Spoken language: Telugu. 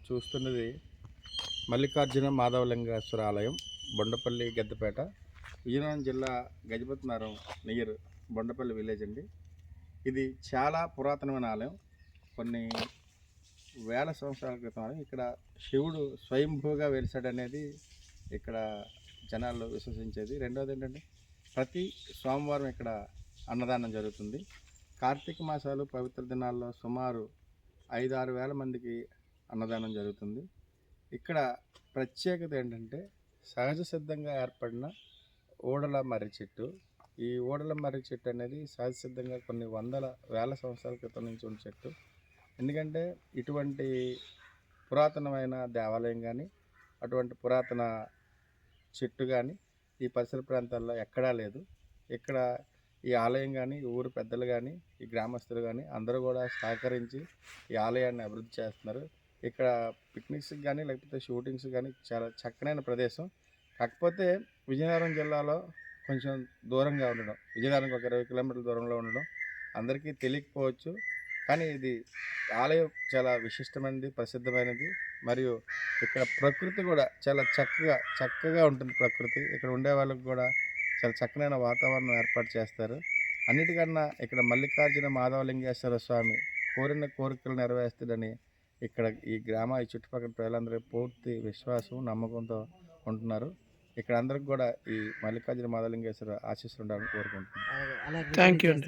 చూస్తున్నది మల్లికార్జున మాధవలింగేశ్వర ఆలయం, బొండపల్లి, గెద్దపేట, విజయనగరం జిల్లా, గజపతినగరం నియర్ బొండపల్లి విలేజ్ అండి. ఇది చాలా పురాతనమైన ఆలయం. కొన్ని వేల సంవత్సరాల క్రితం ఆలయం. ఇక్కడ శివుడు స్వయంభూగా వెలిసాడనేది ఇక్కడ జనాలు విశ్వసించేది. రెండవది ఏంటంటే, ప్రతి సోమవారం ఇక్కడ అన్నదానం జరుగుతుంది. కార్తీక మాసాలు పవిత్ర దినాల్లో సుమారు 5-6 వేల మందికి అన్నదానం జరుగుతుంది. ఇక్కడ ప్రత్యేకత ఏంటంటే, సహజ సిద్ధంగా ఏర్పడిన ఊడల మర్రి చెట్టు. ఈ ఊడల మర్రి చెట్టు అనేది సహజ సిద్ధంగా కొన్ని వేల సంవత్సరాల క్రితం నుంచి ఉన్న చెట్టు. ఎందుకంటే ఇటువంటి పురాతనమైన దేవాలయం కానీ, అటువంటి పురాతన చెట్టు కానీ ఈ పరిసర ప్రాంతాల్లో ఎక్కడా లేదు. ఇక్కడ ఈ ఆలయం కానీ, ఊరు పెద్దలు కానీ, ఈ గ్రామస్తులు కానీ అందరూ కూడా సహకరించి ఈ ఆలయాన్ని అభివృద్ధి చేస్తున్నారు. ఇక్కడ పిక్నిక్స్కి కానీ, లేకపోతే షూటింగ్స్ కానీ చాలా చక్కనైన ప్రదేశం. కాకపోతే విజయనగరం జిల్లాలో కొంచెం దూరంగా ఉండడం, విజయనగరంకి ఒక 20 కిలోమీటర్ల దూరంలో ఉండడం అందరికీ తెలియకపోవచ్చు. కానీ ఇది ఆలయం చాలా విశిష్టమైనది, ప్రసిద్ధమైనది. మరియు ఇక్కడ ప్రకృతి కూడా చాలా చక్కగా ఉంటుంది. ప్రకృతి ఇక్కడ ఉండే వాళ్ళకి కూడా చాలా చక్కనైన వాతావరణం ఏర్పాటు చేస్తారు. అన్నిటికన్నా ఇక్కడ మల్లికార్జున మాధవలింగేశ్వర స్వామి కోరిన కోరికలు నెరవేరుస్తాడని ఇక్కడ ఈ చుట్టుపక్కల ప్రజలందరూ పూర్తి విశ్వాసం, నమ్మకంతో ఉంటున్నారు. ఇక్కడ అందరికి కూడా ఈ మల్లికార్జున మాధవలింగేశ్వర ఆశీస్సులు ఉండాలని కోరుకుంటున్నాను. థ్యాంక్ యూ అండి.